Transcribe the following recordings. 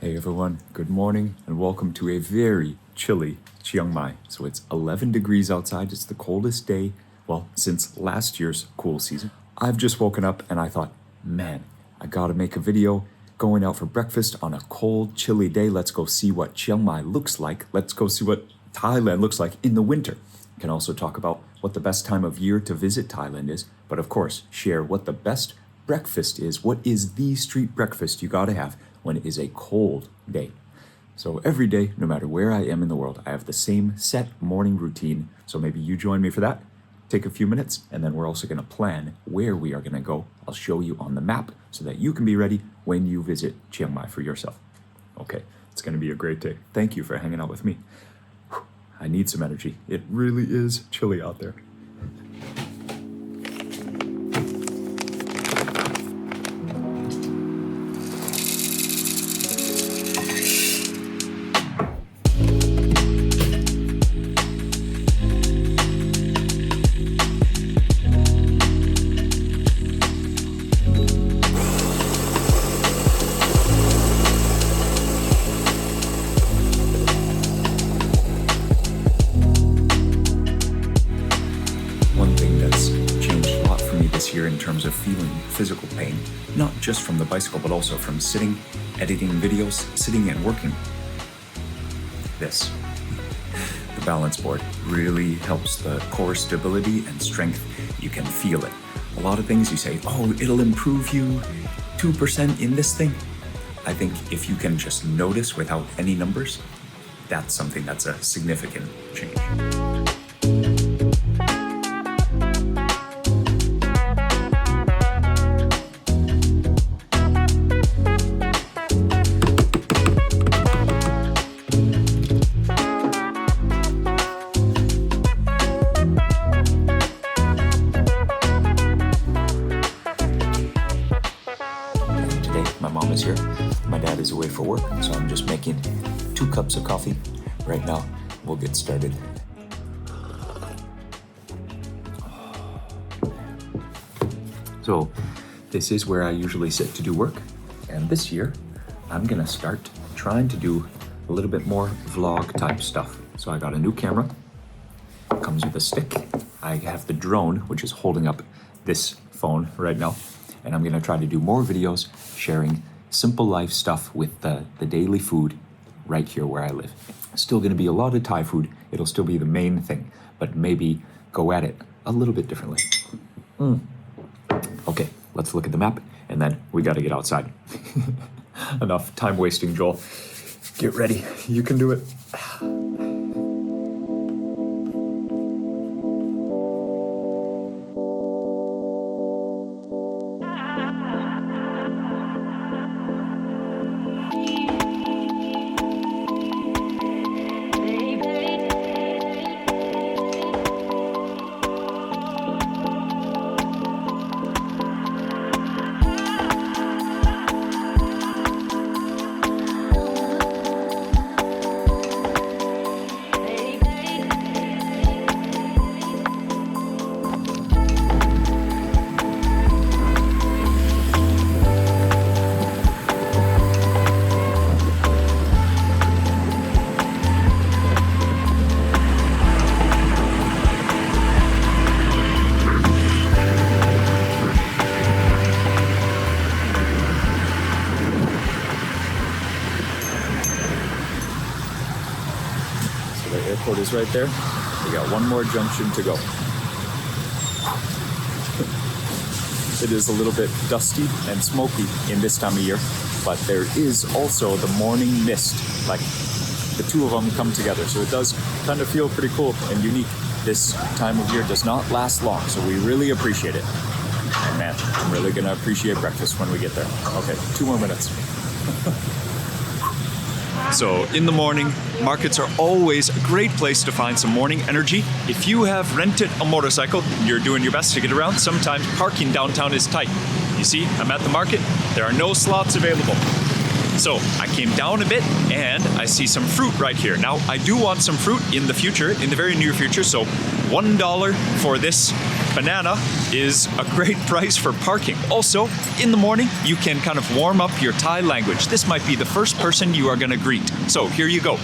Hey everyone, good morning and welcome to a very chilly Chiang Mai. So it's 11 degrees outside, it's the coldest day, well, since last year's cool season. I've just woken up and I thought, man, I gotta make a video going out for breakfast on a cold, chilly day. Let's go see what Chiang Mai looks like. Let's go see what Thailand looks like in the winter. We can also talk about what the best time of year to visit Thailand is, but of course, share what the best breakfast is. What is the street breakfast you gotta have when it is a cold day? So every day, no matter where I am in the world, I have the same set morning routine. So maybe you join me for that. Take a few minutes, and then we're also gonna plan where we are gonna go. I'll show you on the map so that you can be ready when you visit Chiang Mai for yourself. Okay, it's gonna be a great day. Thank you for hanging out with me. I need some energy. It really is chilly out there. In terms of feeling physical pain, not just from the bicycle, but also from sitting, editing videos, sitting and working. The balance board really helps the core stability and strength. You can feel it. A lot of things you say, oh, it'll improve you 2% in this thing. I think if you can just notice without any numbers, that's something that's a significant change. My mom is here. My dad is away for work, so I'm just making 2 cups of coffee right now. We'll get started. So this is where I usually sit to do work, and this year I'm gonna start trying to do a little bit more vlog type stuff. So I got a new camera. It comes with a stick. I have the drone, which is holding up this phone right now. And I'm gonna try to do more videos sharing simple life stuff with the daily food right here where I live. Still gonna be a lot of Thai food. It'll still be the main thing, but maybe go at it a little bit differently. Okay, let's look at the map and then we gotta get outside. Enough time wasting, Joel. Get ready, you can do it. The airport is right there. We got one more junction to go. It is a little bit dusty and smoky in this time of year, but there is also the morning mist. Like the two of them come together, so it does kind of feel pretty cool and unique. This time of year does not last long, so we really appreciate it. And man, I'm really gonna appreciate breakfast when we get there. Okay, 2 more minutes. So in the morning, markets are always a great place to find some morning energy. If you have rented a motorcycle, you're doing your best to get around. Sometimes parking downtown is tight. You see, I'm at the market. There are no slots available. So I came down a bit and I see some fruit right here. Now I do want some fruit in the future, in the very near future. So $1 for this banana is a great price for parking. Also, in the morning, you can kind of warm up your Thai language. This might be the first person you are going to greet. So here you go.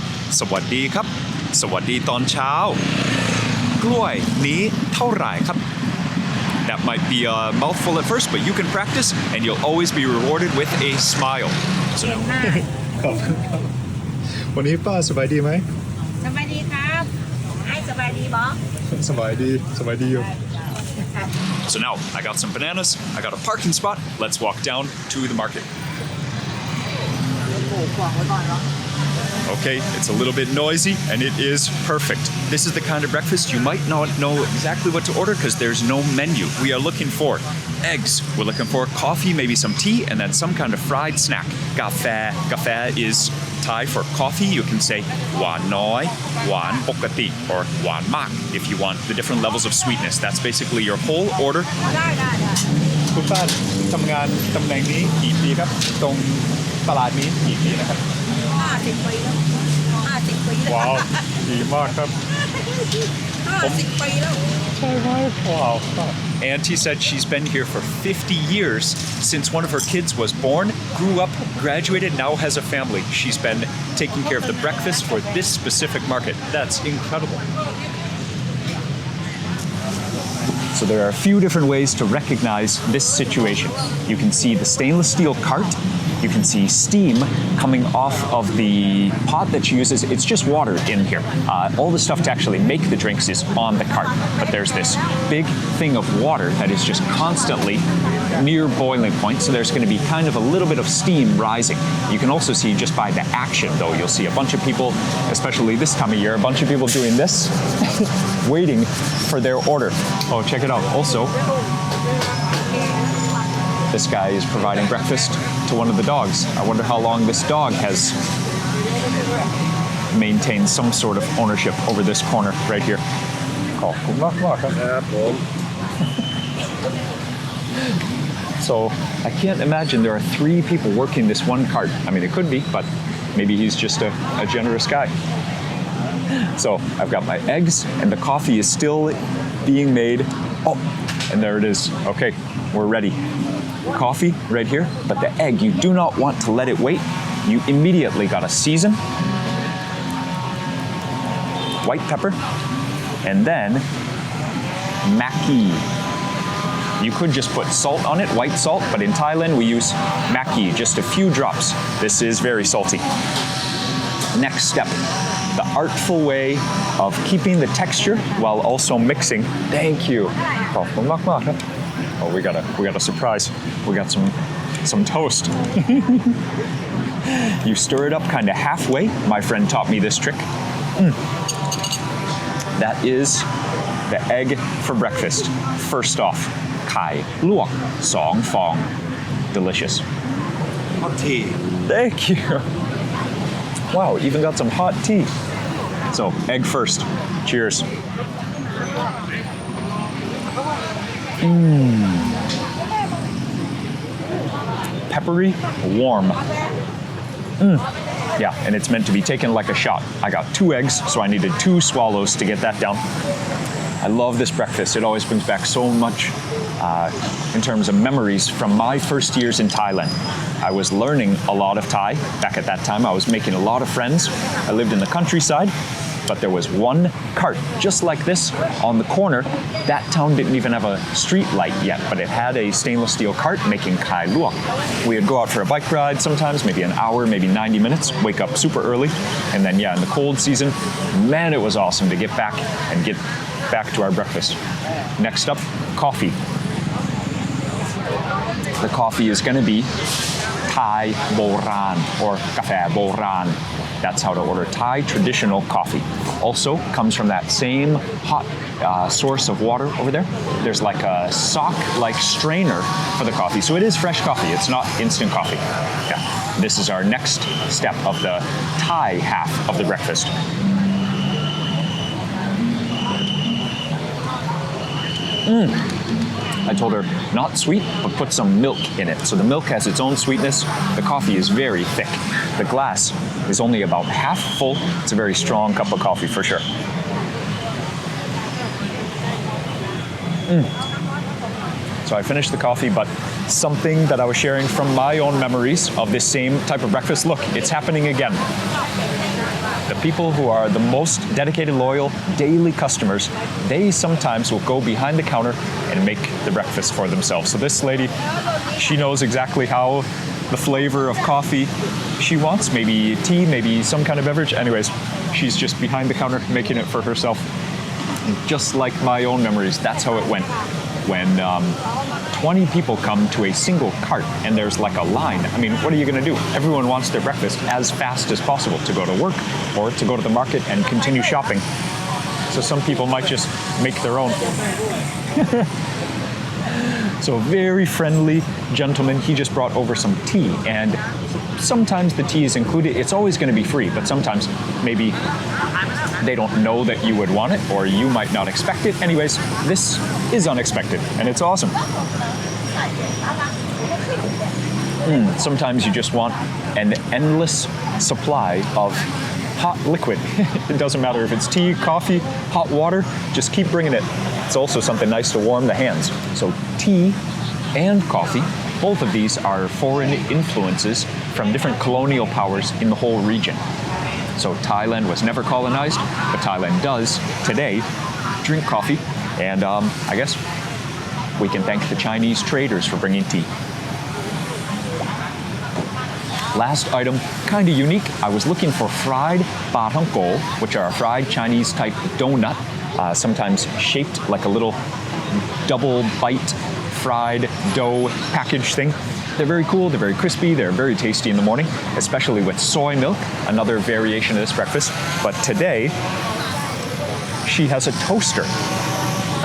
สวัสดีครับ สวัสดีตอนเช้า กล้วยนี้เท่าไหร่ครับ That might be a mouthful at first, but you can practice and you'll always be rewarded with a smile. So now, ขอบคุณครับวันนี้ป้าสบายดีไหม สบายดีครับให้สบายดีบอ สบายดีอยู่ so now I got some bananas, I got a parking spot. Let's walk down to the market. ปลูกกล่องไว้ก่อนเนาะ Okay, it's a little bit noisy and it is perfect. This is the kind of breakfast you might not know exactly what to order because there's no menu. We are looking for eggs, we're looking for coffee, maybe some tea, and then some kind of fried snack. Kafe. Kafe is Thai for coffee. You can say หวานน้อย หวานปกติ or หวานมาก if you want the different levels of sweetness. That's basically your whole order. ได้ คุณป้าทำงานตำแหน่งนี้กี่ปีครับ ตรงตลาดนี้กี่ปีนะครับ 50 ปีแล้ว50 ปีแล้ว ว้าวดีมากครับ 50 ปีแล้ว ใช่ไหมว้าว Auntie said she's been here for 50 years since one of her kids was born, grew up, graduated, now has a family. She's been taking care of the breakfast for this specific market. That's incredible. So there are a few different ways to recognize this situation. You can see the stainless steel cart. You can see steam coming off of the pot that she uses. It's just water in here. All the stuff to actually make the drinks is on the cart. But there's this big thing of water that is just constantly near boiling point. So there's going to be kind of a little bit of steam rising. You can also see just by the action, though, you'll see a bunch of people, especially this time of year, a bunch of people doing this, waiting for their order. Oh, check it out. Also, this guy is providing breakfast to one of the dogs. I wonder how long this dog has maintained some sort of ownership over this corner right here. ขอบคุณมากครับผม So I can't imagine there are 3 people working this one cart. I mean, it could be, but maybe he's just a generous guy. So I've got my eggs and the coffee is still being made. Oh, and there it is. Okay, we're ready. Coffee right here, but the egg, you do not want to let it wait. You immediately gotta season, white pepper, and then maki. You could just put salt on it, white salt, but in Thailand we use maki, just a few drops. This is very salty. Next step, the artful way of keeping the texture while also mixing. Thank you. ขอบคุณมากครับ Oh, we got a surprise. We got some toast. You stir it up kind of halfway. My friend taught me this trick. That is the egg for breakfast. First off, kai luok song fong. Delicious. Auntie Thank you. Wow, even got some hot tea. So, egg first. Cheers. Peppery, warm. Yeah, and it's meant to be taken like a shot. I got 2 eggs, so I needed 2 swallows to get that down. I love this breakfast. It always brings back so much in terms of memories from my first years in Thailand. I was learning a lot of Thai. Back at that time, I was making a lot of friends. I lived in the countryside. But there was one cart just like this on the corner. That town didn't even have a street light yet, but it had a stainless steel cart making kai luok. We would go out for a bike ride sometimes, maybe an hour, maybe 90 minutes, wake up super early. And then, yeah, in the cold season, man, it was awesome to get back and get back to our breakfast. Next up, coffee. The coffee is going to be Thai Boran or Cafe Boran. That's how to order Thai traditional coffee. Also comes from that same hot source of water over there. There's like a sock-like strainer for the coffee. So it is fresh coffee. It's not instant coffee. Yeah. This is our next step of the Thai half of the breakfast. I told her, not sweet, but put some milk in it. So the milk has its own sweetness. The coffee is very thick. The glass is only about half full. It's a very strong cup of coffee for sure. So I finished the coffee, but something that I was sharing from my own memories of this same type of breakfast, look, it's happening again. The people who are the most dedicated, loyal, daily customers, they sometimes will go behind the counter and make the breakfast for themselves. So this lady, she knows exactly how the flavor of coffee she wants, maybe tea, maybe some kind of beverage. Anyways, she's just behind the counter making it for herself. And just like my own memories, that's how it went. When 20 people come to a single cart and there's like a line, I mean, what are you going to do? Everyone wants their breakfast as fast as possible to go to work or to go to the market and continue shopping. So some people might just make their own. So a very friendly gentleman, he just brought over some tea, and sometimes the tea is included. It's always going to be free, but sometimes maybe they don't know that you would want it, or you might not expect it. Anyways, this is unexpected, and it's awesome. Sometimes you just want an endless supply of hot liquid. It doesn't matter if it's tea, coffee, hot water, just keep bringing it. It's also something nice to warm the hands. So tea and coffee, both of these are foreign influences from different colonial powers in the whole region. So Thailand was never colonized, but Thailand does today drink coffee. And I guess we can thank the Chinese traders for bringing tea. Last item, kind of unique. I was looking for fried ba thong ko, which are a fried Chinese type donut, sometimes shaped like a little double bite fried dough package thing. They're very cool, they're very crispy, they're very tasty in the morning, especially with soy milk, another variation of this breakfast. But today, she has a toaster.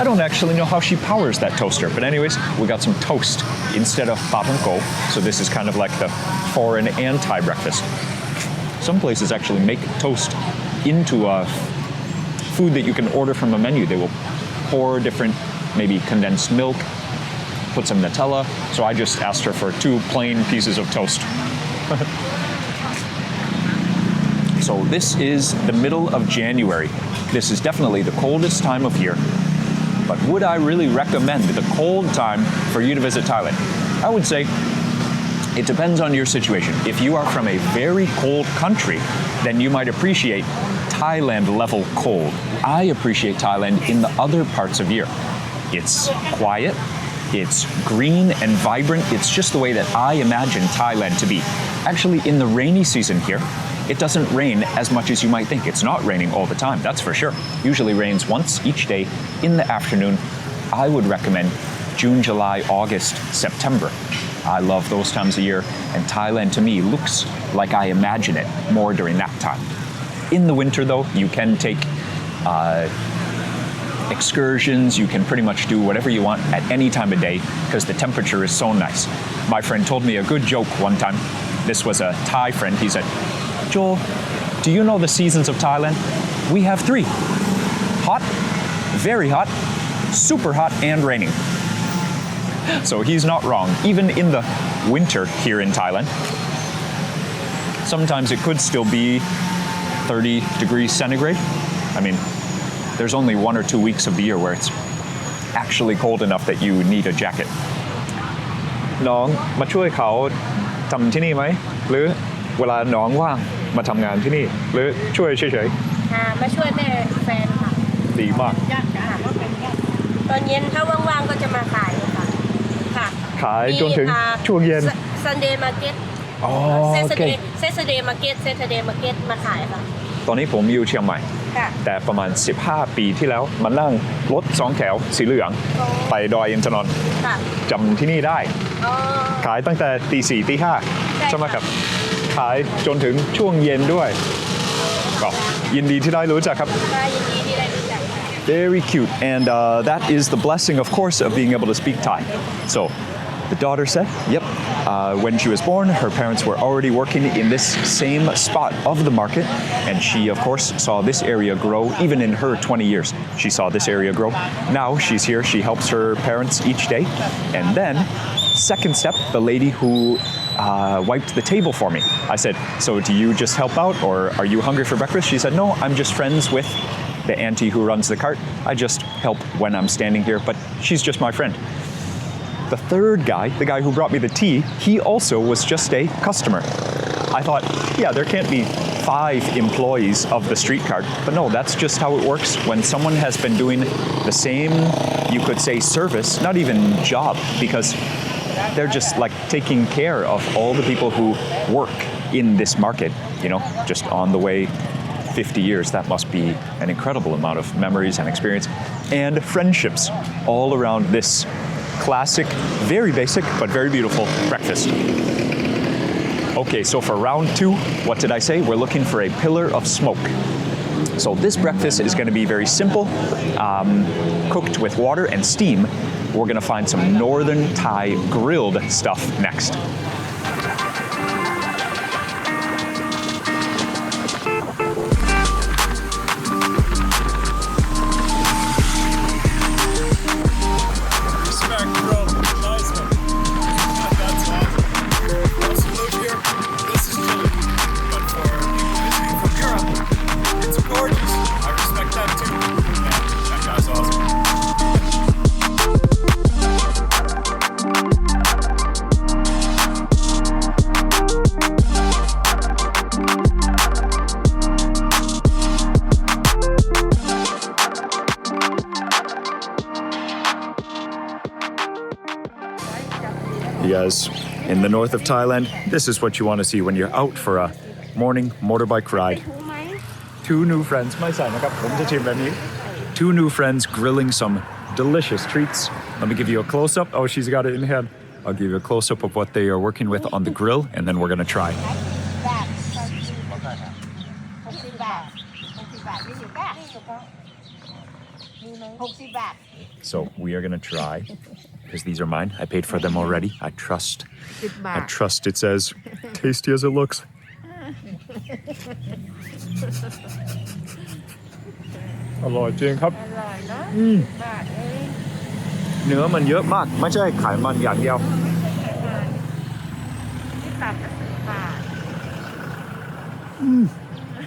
I don't actually know how she powers that toaster, but anyways, we got some toast instead of ba thong ko. So this is kind of like the foreign anti-breakfast. Some places actually make toast into a food that you can order from a menu. They will pour different, maybe condensed milk, put some Nutella. So I just asked her for 2 plain pieces of toast. So this is the middle of January. This is definitely the coldest time of year. But would I really recommend the cold time for you to visit Thailand? I would say it depends on your situation. If you are from a very cold country, then you might appreciate Thailand level cold. I appreciate Thailand in the other parts of year. It's quiet, it's green and vibrant. It's just the way that I imagine Thailand to be. Actually, in the rainy season here, it doesn't rain as much as you might think. It's not raining all the time, that's for sure. Usually rains once each day in the afternoon. I would recommend June, July, August, September. I love those times of year, and Thailand to me looks like I imagine it more during that time. In the winter though, you can take excursions, you can pretty much do whatever you want at any time of day because the temperature is so nice. My friend told me a good joke one time. This was a Thai friend. He said, Joel, do you know the seasons of Thailand? We have 3. Hot, very hot, super hot, and raining. So he's not wrong. Even in the winter here in Thailand, sometimes it could still be 30 degrees centigrade. I mean, there's only 1 or 2 weeks of the year where it's actually cold enough that you need a jacket. น้องมาช่วยเขาทำที่นี่ไหมหรือเวลาน้องว่างมาทำงานที่นี่หรือช่วยเฉย มาช่วยแม่แฟนค่ะ ๆดีมาก ตอนเย็นถ้าว่างๆก็จะมาขายค่ะค่ะ ขายจนถึงช่วงเย็น Sunday Market อ๋อโอเค Saturday Market มาขายค่ะ ตอนนี้ผมอยู่เชียงใหม่ ค่ะ แต่ประมาณ15 ปีที่แล้วมานั่งรถ2 แถวสีเหลืองไปดอยอินทนนท์ ค่ะ จำที่นี่ได้ อ๋อ ขายตั้งแต่ตี 4 ตี 5 ใช่ไหมครับ ขายจนถึงช่วงเย็นด้วยก็ยินดีที่ได้รู้จักครับ ค่ะยินดีที่ได้รู้จักค่ะ Very cute, and that is the blessing, of course, of being able to speak Thai. So the daughter said, yep, when she was born, her parents were already working in this same spot of the market, and she, of course, saw this area grow. Even in her 20 years, she saw this area grow. Now she's here, she helps her parents each day. And then, second step, the lady who wiped the table for me. I said, so do you just help out, or are you hungry for breakfast? She said, no, I'm just friends with the auntie who runs the cart. I just help when I'm standing here, but she's just my friend. The third guy, the guy who brought me the tea, he also was just a customer. I thought, yeah, there can't be 5 employees of the street cart. But no, that's just how it works when someone has been doing the same, you could say, service, not even job, because they're just like taking care of all the people who work in this market, you know, just on the way 50 years. That must be an incredible amount of memories and experience and friendships all around this classic, very basic, but very beautiful breakfast. Okay, so for round 2, what did I say? We're looking for a pillar of smoke. So this breakfast is going to be very simple, cooked with water and steam. We're going to find some northern Thai grilled stuff next. You guys, in the north of Thailand, this is what you want to see when you're out for a morning motorbike ride. 2 new friends, ไม่ใส่นะครับ ผมจะชิมแบบนี้ 2 new friends grilling some delicious treats. Let me give you a close-up. Oh, she's got it in hand. I'll give you a close-up of what they are working with on the grill, and then we're going to try. So we are going to try, because these are mine. I paid for them already. I trust it's as tasty as it looks. อร่อยจริงครับ เนื้อมันเยอะมาก ไม่ใช่ไขมันอย่างเดียว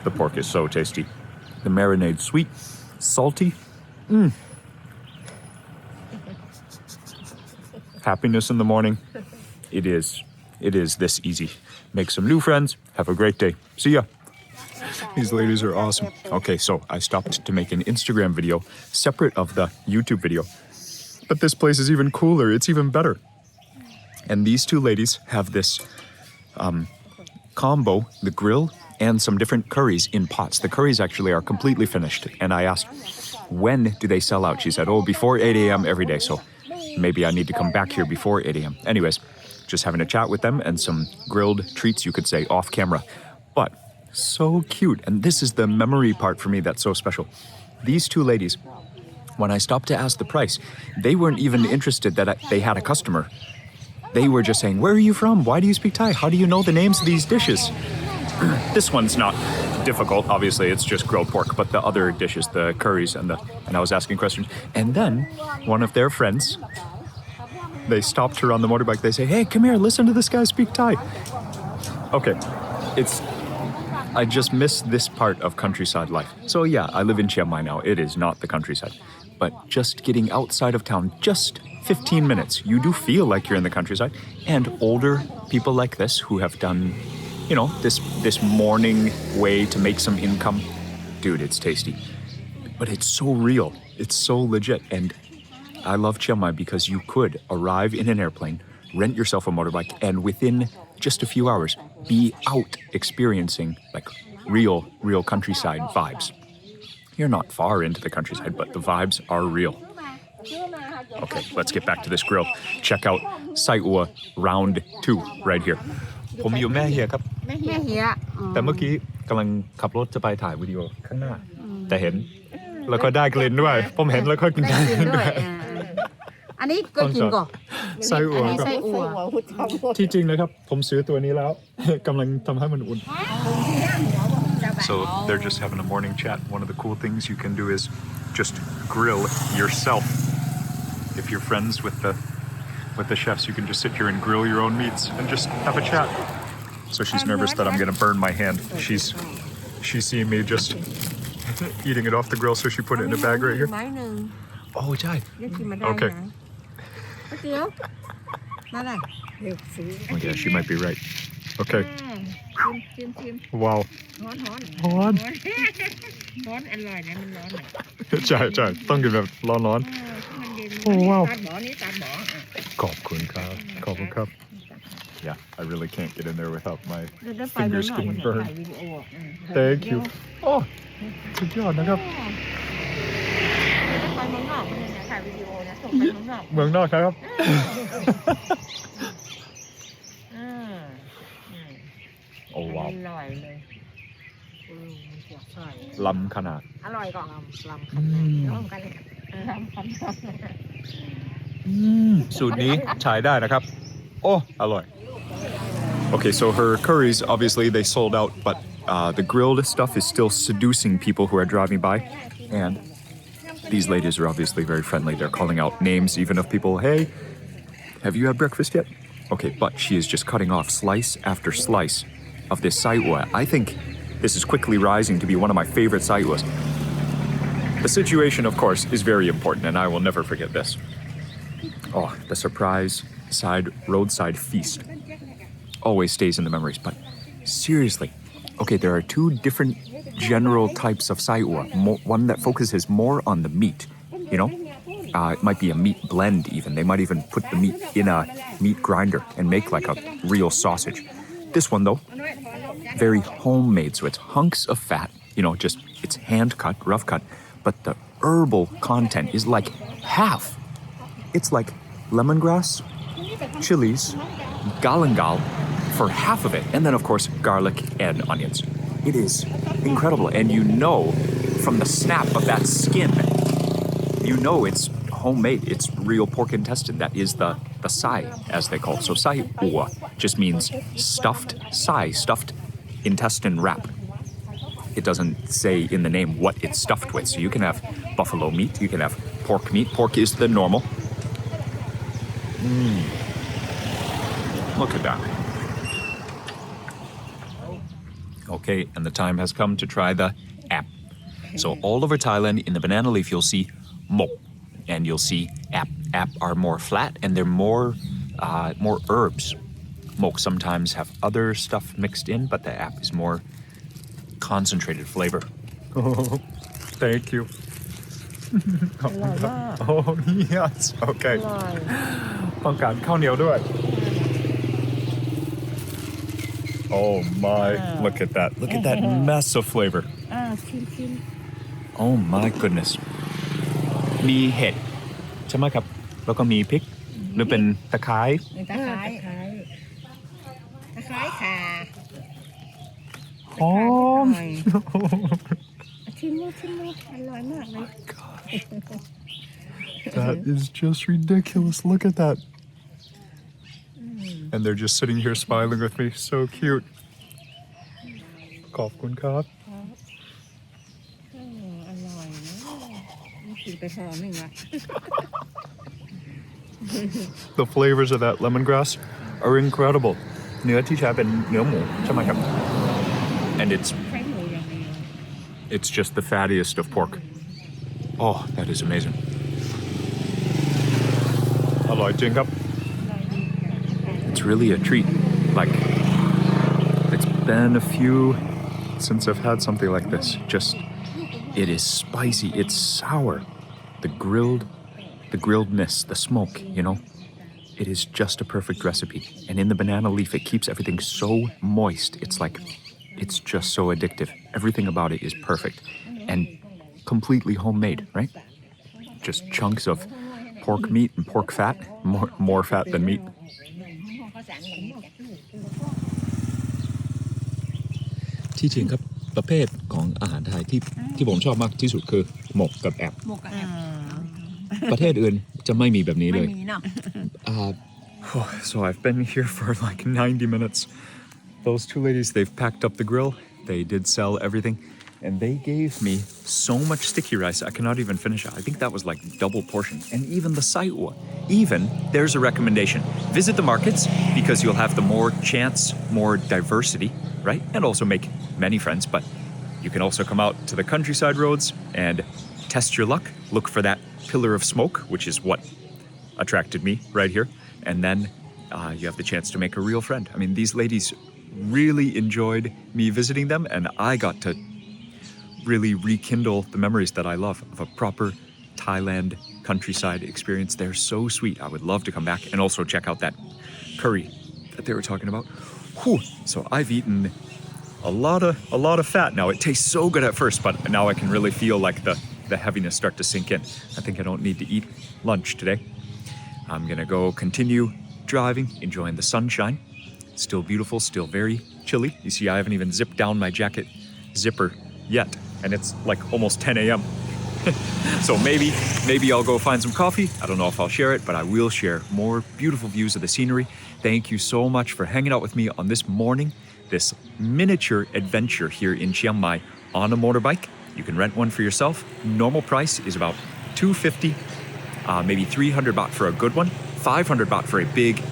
The pork is so tasty. The marinade sweet, salty. Happiness in the morning. It is this easy. Make some new friends. Have a great day. See ya. These ladies are awesome. Okay, so I stopped to make an Instagram video separate of the YouTube video. But this place is even cooler. It's even better. And these 2 ladies have this combo, the grill, and some different curries in pots. The curries actually are completely finished. And I asked, when do they sell out? She said, oh, before 8 a.m. every day. So maybe I need to come back here before 8 a.m. Anyways, just having a chat with them and some grilled treats, you could say, off camera. But so cute. And this is the memory part for me that's so special. These 2 ladies, when I stopped to ask the price, they weren't even interested that they had a customer. They were just saying, where are you from? Why do you speak Thai? How do you know the names of these dishes? This one's not difficult. Obviously, it's just grilled pork, but the other dishes, the curries and I was asking questions. And then one of their friends, they stopped her on the motorbike. They say, hey, come here, listen to this guy speak Thai. Okay, I just miss this part of countryside life. So yeah, I live in Chiang Mai now. It is not the countryside. But just getting outside of town, just 15 minutes, you do feel like you're in the countryside. And older people like this who have done, you know, this morning way to make some income. Dude, it's tasty. But it's so real. It's so legit. And I love Chiang Mai because you could arrive in an airplane, rent yourself a motorbike, and within just a few hours, be out experiencing like real countryside vibes. You're not far into the countryside, but the vibes are real. Okay, let's get back to this grill. Check out Sai Ua round 2 right here. ผมอยู่แม่เฮียครับ แม่เฮีย แต่เมื่อกี้กำลังขับรถจะไปถ่ายวิดีโอข้างหน้า แต่เห็นแล้วก็ได้กลิ่นด้วย ผมเห็นแล้วก็กินได้ กินด้วยอันนี้ก็กินก่อน ไส้อั่ว อันนี้ไส้อั่ว ที่จริงนะครับผมซื้อตัวนี้แล้ว กำลังทำให้มันอุ่น So they're just having a morning chat. One of the cool things you can do is just grill yourself. If you're friends with the chefs, you can just sit here and grill your own meats and just have a chat. So she's nervous that I'm gonna burn my hand. She's seeing me just eating it off the grill, so she put it in a bag right here. Oh, Jai. Okay. ก๋วยเตี๋ยวนั่นแหละเดี๋ยวซื้อ Oh yeah, she might be right. Okay. ชิม Wow. ร้อน ร้อน ร้อนอร่อยนะมันร้อนหน่อย ใช่ต้องกินแบบร้อน มันเย็น โอ้ว้าว ตัดหมอนี่ตัดหมอ ขอบคุณครับ Yeah, I really can't get in there without my เดี๋ยวไป fingers เมืองนอก getting ถ่าย burned. วิดีโอ Thank you. Oh, สุดยอดนะครับ ไปเมืองนอกเนี่ยถ่ายวิดีโอนะส่งไปเมืองนอก เมืองนอกนะครับ โอ้ว้าว อร่อยเลยใช่ ลำขนาด อร่อยก่อนลำคำนั้นร่วมกันเลยลำคำนั้น สูตรนี้ใช้ได้นะครับ โอ้อร่อย Okay, so her curries, obviously they sold out, but the grilled stuff is still seducing people who are driving by. And these ladies are obviously very friendly. They're calling out names even of people, hey, have you had breakfast yet? Okay, but she is just cutting off slice after slice of this saiwa. I think this is quickly rising to be one of my favorite saiwas. The situation, of course, is very important, and I will never forget this. Oh, the surprise roadside feast always stays in the memories. But seriously, okay, there are two different general types of saiwa. One that focuses more on the meat, you know? It might be a meat blend even. They might even put the meat in a meat grinder and make like a real sausage. This one, though, very homemade. So it's hunks of fat, you know, just it's hand cut, rough cut. But the herbal content is like half. It's like lemongrass, chilies, galangal for half of it. And then, of course, garlic and onions. It is incredible. And you know from the snap of that skin, you know it's homemade. It's real pork intestine. That is the sai, as they call it. So sai ua just means stuffed sai, stuffed intestine wrap. It doesn't say in the name what it's stuffed with. So you can have buffalo meat, you can have pork meat. Pork is the normal. Look at that. Okay, and the time has come to try the app. So all over Thailand, in the banana leaf, you'll see mok, and you'll see app. App are more flat, and they're more herbs. Mok sometimes have other stuff mixed in, but the app is more concentrated flavor. Oh, thank you. Oh, yes. Okay. ต้องการข้าวเหนียวด้วย Oh my, look at that. Look at that mess of flavor. ชิม Oh my goodness. มีเห็ดใช่ไหมครับ แล้วก็มีพริกหรือเป็นตะไคร้ ตะไคร้ค่ะ หอม ชิมอร่อยมากเลย That is just ridiculous. Look at that. And they're just sitting here smiling with me. So cute. ขอบคุณครับ อร่อยนะนี่กินไปพอหนึ่งละ The flavors of that lemongrass are incredible. เนื้อที่ใช้เป็นเนื้อหมูใช่ไหมครับ And it's ใช้หมูอย่างเดียว It's just the fattiest of pork. Oh, that is amazing. อร่อยจริงครับ It's really a treat. Like, it's been a few since I've had something like this. Just, it is spicy, it's sour. The grilledness, the smoke, you know? It is just a perfect recipe. And in the banana leaf, it keeps everything so moist. It's like, it's just so addictive. Everything about it is perfect and completely homemade, right? Just chunks of pork meat and pork fat, more fat than meat. ที่จริงครับประเภทของอาหารไทยที่ผมชอบมากที่สุดคือหมกกับแอบ หมกกับแอบ ประเทศอื่นจะไม่มีแบบนี้ ไม่ เลย มีเนาะ So I've been here for like 90 minutes. Those two ladies, they've packed up the grill. They did sell everything. And they gave me so much sticky rice, I cannot even finish it. I think that was like double portion. And even the saiwa. Even, there's a recommendation. Visit the markets because you'll have the more chance, more diversity, right? And also make many friends. But you can also come out to the countryside roads and test your luck. Look for that pillar of smoke, which is what attracted me right here. And then you have the chance to make a real friend. I mean, these ladies really enjoyed me visiting them, and I got to really rekindle the memories that I love of a proper Thailand countryside experience. They're so sweet. I would love to come back and also check out that curry that they were talking about. Whew. So I've eaten a lot of fat now. It tastes so good at first, but now I can really feel like the heaviness start to sink in. I think I don't need to eat lunch today. I'm gonna go continue driving, enjoying the sunshine. Still beautiful, still very chilly. You see, I haven't even zipped down my jacket zipper yet, and it's like almost 10 a.m. So maybe I'll go find some coffee. I don't know if I'll share it, but I will share more beautiful views of the scenery. Thank you so much for hanging out with me on this morning, this miniature adventure here in Chiang Mai on a motorbike. You can rent one for yourself. Normal price is about 250, maybe 300 baht for a good one, 500 baht for a big,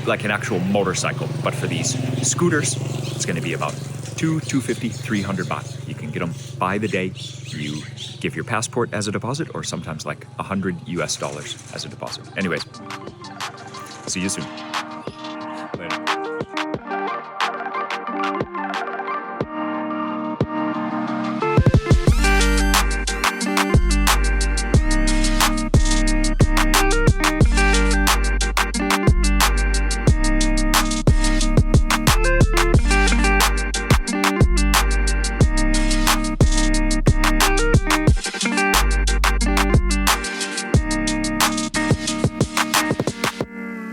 like an actual motorcycle. But for these scooters, it's going to be about 250, 300 baht. You can get them by the day. You give your passport as a deposit, or sometimes like $100 as a deposit. Anyways, see you soon.